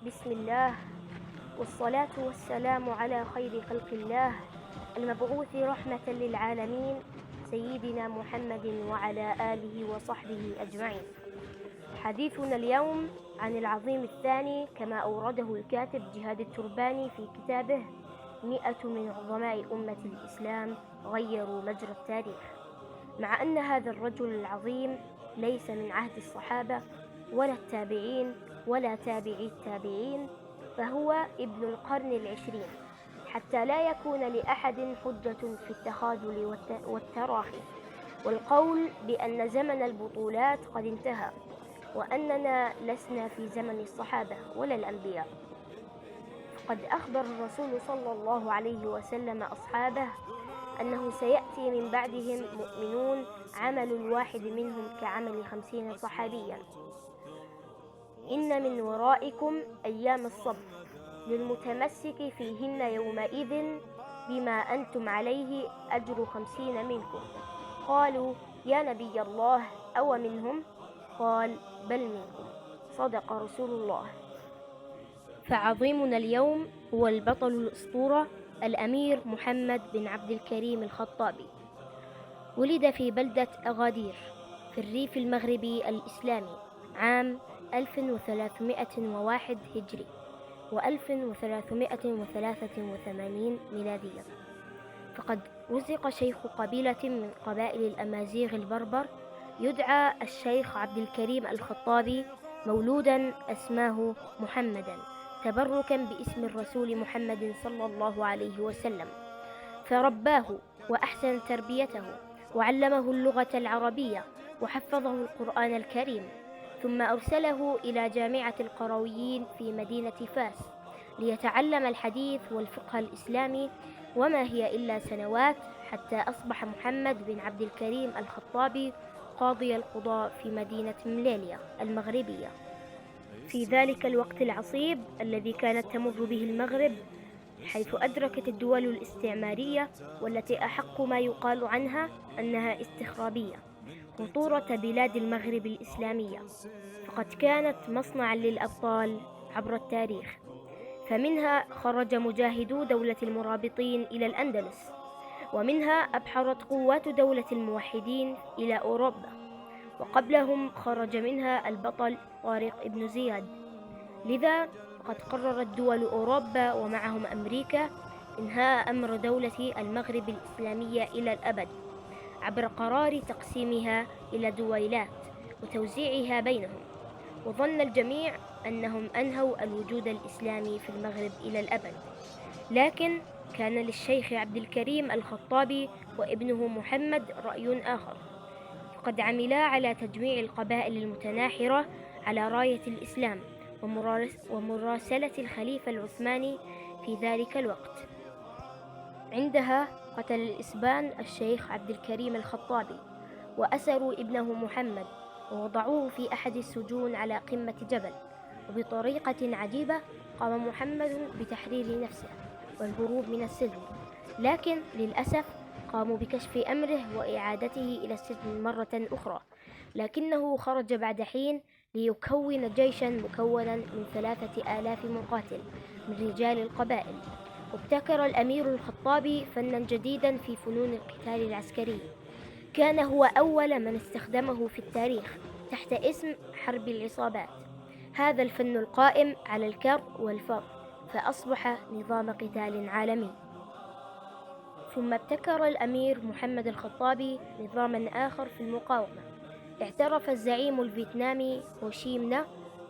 بسم الله، والصلاة والسلام على خير خلق الله المبعوث رحمة للعالمين سيدنا محمد وعلى آله وصحبه أجمعين. حديثنا اليوم عن العظيم الثاني كما أورده الكاتب جهاد الترباني في كتابه 100 من عظماء أمة الإسلام غيروا مجرى التاريخ. مع أن هذا الرجل العظيم ليس من عهد الصحابة ولا التابعين ولا تابعي التابعين، فهو ابن القرن العشرين، حتى لا يكون لأحد حجة في التخاذل والتراخي والقول بأن زمن البطولات قد انتهى، وأننا لسنا في زمن الصحابة ولا الأنبياء. قد أخبر الرسول صلى الله عليه وسلم أصحابه أنه سيأتي من بعدهم مؤمنون عمل الواحد منهم كعمل 50 صحابيا. إن من ورائكم أيام الصبر للمتمسك فيهن يومئذ بما أنتم عليه أجر 50 منكم. قالوا يا نبي الله أو منهم؟ قال بل منكم. صدق رسول الله. فعظيمنا اليوم هو البطل الأسطورة الأمير محمد بن عبد الكريم الخطابي. ولد في بلدة أغادير في الريف المغربي الإسلامي عام 1301 هجري و1383 ميلادية. فقد رزق شيخ قبيلة من قبائل الأمازيغ البربر يدعى الشيخ عبد الكريم الخطابي، مولودا أسماه محمدا تبركا باسم الرسول محمد صلى الله عليه وسلم، فرباه وأحسن تربيته وعلمه اللغة العربية وحفظه القرآن الكريم، ثم أرسله إلى جامعة القرويين في مدينة فاس ليتعلم الحديث والفقه الإسلامي، وما هي إلا سنوات حتى أصبح محمد بن عبد الكريم الخطابي قاضي القضاء في مدينة مليليا المغربية في ذلك الوقت العصيب الذي كانت تمر به المغرب، حيث أدركت الدول الاستعمارية والتي أحق ما يقال عنها أنها استخرابية خطورة بلاد المغرب الإسلامية، فقد كانت مصنعا للأبطال عبر التاريخ. فمنها خرج مجاهدو دولة المرابطين إلى الأندلس، ومنها أبحرت قوات دولة الموحدين إلى أوروبا، وقبلهم خرج منها البطل طارق بن زياد. لذا فقد قررت دول أوروبا ومعهم أمريكا إنهاء أمر دولة المغرب الإسلامية إلى الأبد عبر قرار تقسيمها إلى دويلات وتوزيعها بينهم، وظن الجميع أنهم أنهوا الوجود الإسلامي في المغرب إلى الأبد. لكن كان للشيخ عبد الكريم الخطابي وابنه محمد رأي آخر، فقد عملا على تجميع القبائل المتناحرة على راية الإسلام ومراسلة الخليفة العثماني في ذلك الوقت. عندها قتل الإسبان الشيخ عبد الكريم الخطابي، وأسروا ابنه محمد ووضعوه في أحد السجون على قمة جبل، وبطريقة عجيبة قام محمد بتحرير نفسه والهروب من السجن، لكن للأسف قاموا بكشف أمره وإعادته إلى السجن مرة أخرى، لكنه خرج بعد حين ليكون جيشا مكونا من 3000 مقاتل من رجال القبائل. وابتكر الأمير الخطابي فنا جديدا في فنون القتال العسكري، كان هو أول من استخدمه في التاريخ تحت اسم حرب العصابات، هذا الفن القائم على الكر والفر، فأصبح نظام قتال عالمي. ثم ابتكر الأمير محمد الخطابي نظاما آخر في المقاومة. اعترف الزعيم الفيتنامي هو شي منا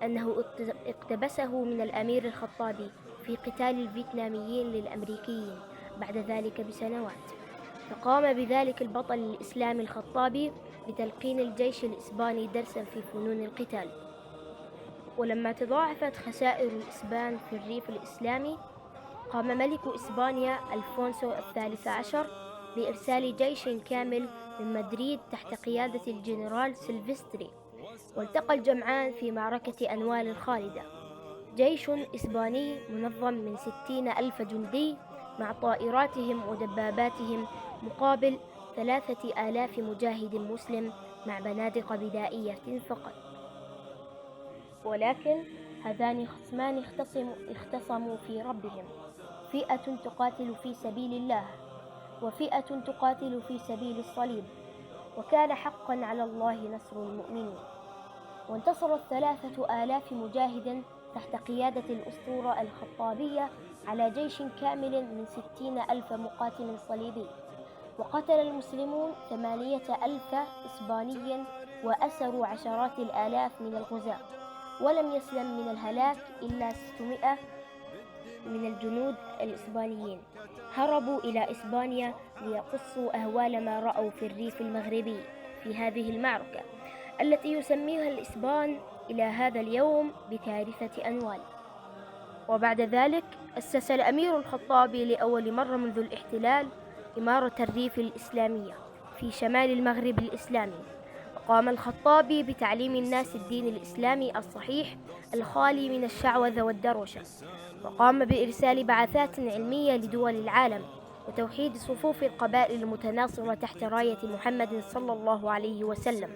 أنه اقتبسه من الأمير الخطابي في قتال الفيتناميين للأمريكيين بعد ذلك بسنوات، فقام بذلك البطل الإسلامي الخطابي بتلقين الجيش الإسباني درسا في فنون القتال. ولما تضاعفت خسائر الإسبان في الريف الإسلامي، قام ملك إسبانيا ألفونسو الثالث عشر بإرسال جيش كامل من مدريد تحت قيادة الجنرال سيلفستري، والتقى الجمعان في معركة أنوال الخالدة، جيش إسباني منظم من 60,000 جندي مع طائراتهم ودباباتهم مقابل 3000 مجاهد مسلم مع بنادق بدائية فقط. ولكن هذان خصمان اختصموا في ربهم، فئة تقاتل في سبيل الله وفئة تقاتل في سبيل الصليب، وكان حقا على الله نصر المؤمنين. وانتصر 3000 مجاهد تحت قيادة الأسطورة الخطابية على جيش كامل من 60,000 مقاتل صليبي، وقتل المسلمون 8,000 إسباني وأسروا عشرات الآلاف من الغزاة، ولم يسلم من الهلاك إلا 600 من الجنود الإسبانيين. هربوا إلى إسبانيا ليقصوا أهوال ما رأوا في الريف المغربي في هذه المعركة التي يسميها الإسبان إلى هذا اليوم بكارثة أنوال. وبعد ذلك أسس الأمير الخطابي لأول مرة منذ الاحتلال إمارة الريف الإسلامية في شمال المغرب الإسلامي، وقام الخطابي بتعليم الناس الدين الإسلامي الصحيح الخالي من الشعوذة والدروشة، وقام بإرسال بعثات علمية لدول العالم وتوحيد صفوف القبائل المتناصرة تحت راية محمد صلى الله عليه وسلم.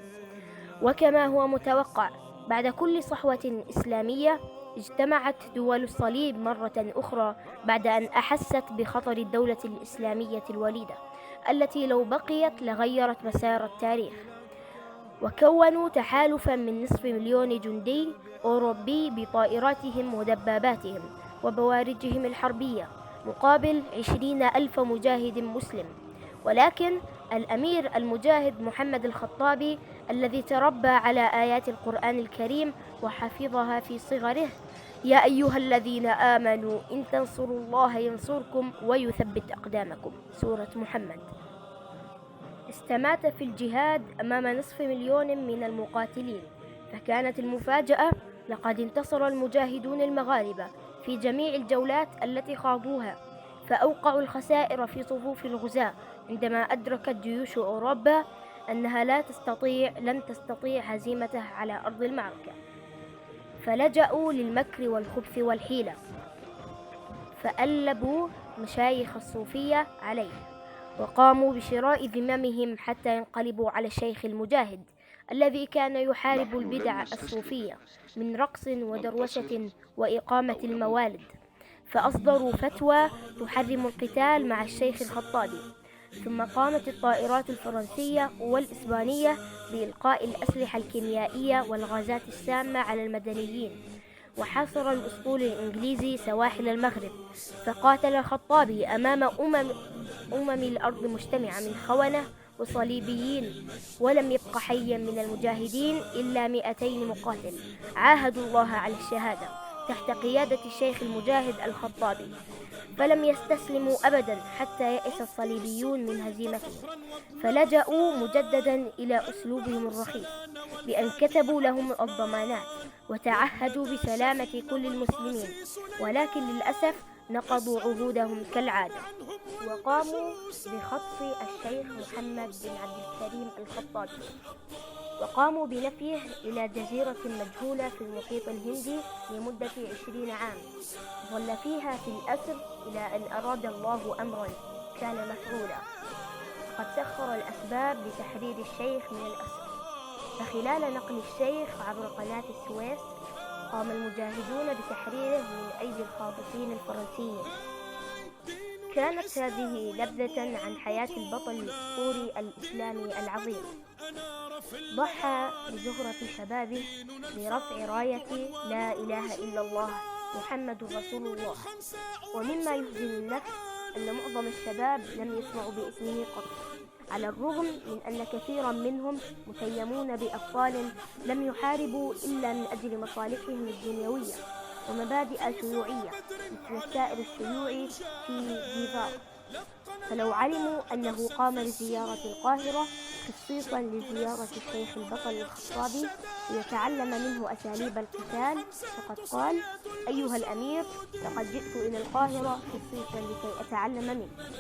وكما هو متوقع، بعد كل صحوة إسلامية اجتمعت دول الصليب مرة أخرى بعد أن أحست بخطر الدولة الإسلامية الوليدة التي لو بقيت لغيرت مسار التاريخ، وكونوا تحالفا من 500,000 جندي أوروبي بطائراتهم ودباباتهم وبوارجهم الحربية مقابل 20,000 مجاهد مسلم. ولكن الأمير المجاهد محمد الخطابي الذي تربى على آيات القرآن الكريم وحفظها في صغره: يا أيها الذين آمنوا إن تنصروا الله ينصركم ويثبت أقدامكم، سورة محمد، استمات في الجهاد أمام 500,000 من المقاتلين. فكانت المفاجأة: لقد انتصر المجاهدون المغاربة في جميع الجولات التي خاضوها، فأوقعوا الخسائر في صفوف الغزاة عندما أدركت جيوش أوروبا أنها لن تستطيع هزيمته على أرض المعركة، فلجأوا للمكر والخبث والحيلة، فألبوا مشايخ الصوفية عليه، وقاموا بشراء ذممهم حتى ينقلبوا على الشيخ المجاهد الذي كان يحارب البدع الصوفية من رقص ودروشة وإقامة الموالد، فأصدروا فتوى تحرم القتال مع الشيخ الخطابي. ثم قامت الطائرات الفرنسية والإسبانية بإلقاء الأسلحة الكيميائية والغازات السامة على المدنيين، وحاصر الأسطول الإنجليزي سواحل المغرب، فقاتل الخطابي أمام أمم الأرض مجتمعة من خونة وصليبيين، ولم يبق حيا من المجاهدين إلا 200 مقاتل عاهدوا الله على الشهادة تحت قيادة الشيخ المجاهد الخطابي، فلم يستسلموا أبدا حتى يئس الصليبيون من هزيمتهم، فلجأوا مجددا إلى أسلوبهم الرخيص بأن كتبوا لهم الضمانات وتعهدوا بسلامة كل المسلمين، ولكن للأسف نقضوا عهودهم كالعادة، وقاموا بخطف الشيخ محمد بن عبد الكريم الخطابي، وقاموا بنفيه إلى جزيرة مجهولة في المحيط الهندي لمدة 20 عام، ظل فيها في الأسر إلى أن أراد الله أمرا كان مفعولا، قد سخر الأسباب لتحرير الشيخ من الأسر. فخلال نقل الشيخ عبر قناة السويس قام المجاهدون بتحريره من أيدي الخاطفين الفرنسيين. كانت هذه نبذة عن حياة البطل الأسطوري الإسلامي العظيم، ضحى بزهرة شبابه برفع راية لا إله إلا الله محمد رسول الله. ومما يحزن النفس أن معظم الشباب لم يسمعوا باسمه قط، على الرغم من أن كثيرا منهم متيمون بأبطال لم يحاربوا إلا من أجل مصالحهم الدنيوية ومبادئ شيوعية مثل السائر الشيوعي في جيزار. فلو علموا أنه قام بزيارة القاهرة خصيصا لزيارة الشيخ البطل الخطابي ليتعلم منه أساليب القتال، فقد قال: أيها الأمير، لقد جئت إلى القاهرة خصيصا لكي أتعلم منك.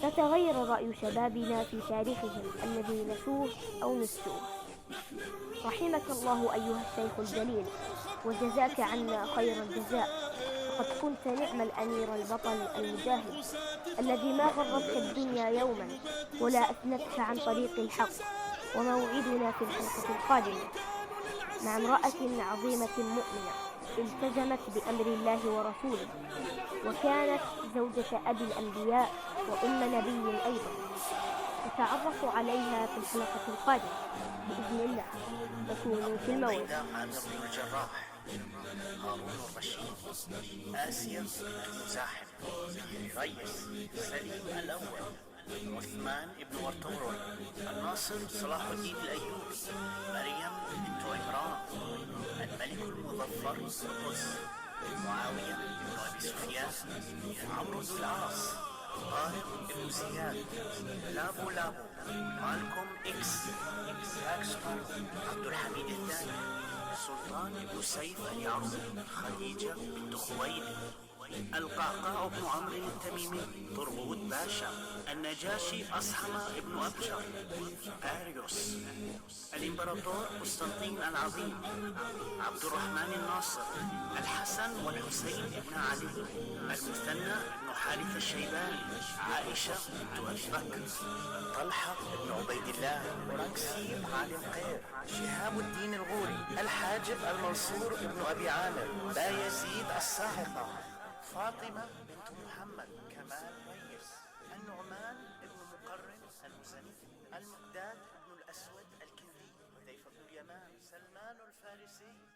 فتغير رأي شبابنا في تاريخهم الذي نسوه أو نسوه. رحمك الله أيها الشيخ الجليل، وجزاك عنا خير الجزاء، فقد كنت نعم الأمير البطل المجاهد الذي ما غرتك الدنيا يوما ولا أثنتك عن طريق الحق. وموعدنا في الحلقة القادمة مع امرأة عظيمة مؤمنة التزمت بأمر الله ورسوله، وكانت زوجة أبي الأنبياء وأم نبي أيضا. نتعرف عليها في الحلقة القادمة بإذن الله. فكونوا في الموعد. عامر بن الجراح، هارون الرشيد، آسيا بنت مزاحم، ريس سليم الأول، عثمان بن ورطورل، الناصر صلاح الدين الأيوبي، مريم بنت عمران، الملك المظفر قطز، معاوية بن أبي سفيان، عمرو بن العاص، طارق بن زياد، لابو مالكوم إكس، عبد الحميد الثاني، سلطان بن سيف اليعظيم، خديجة بنت خويلد، القعقاع بن عمرو التميمي، طرغوت باشا، النجاشي أصحم بن أبجر، أريوس، الإمبراطور قسطنطين العظيم، عبد الرحمن الناصر، الحسن والحسين بن علي، المثنى بن حارث الشيباني، عائشة بنت أبي بكر، طلحة بن عبيد الله، رنكسيب عالم قير، شهاب الدين الغوري، الحاجب المنصور بن أبي عامر، بايزيد الساحقة، فاطمة بنت محمد، كمال ريس، النعمان بن مقرن المزني، المقداد بن الأسود الكندي، حذيفة بن اليمان، سلمان الفارسي.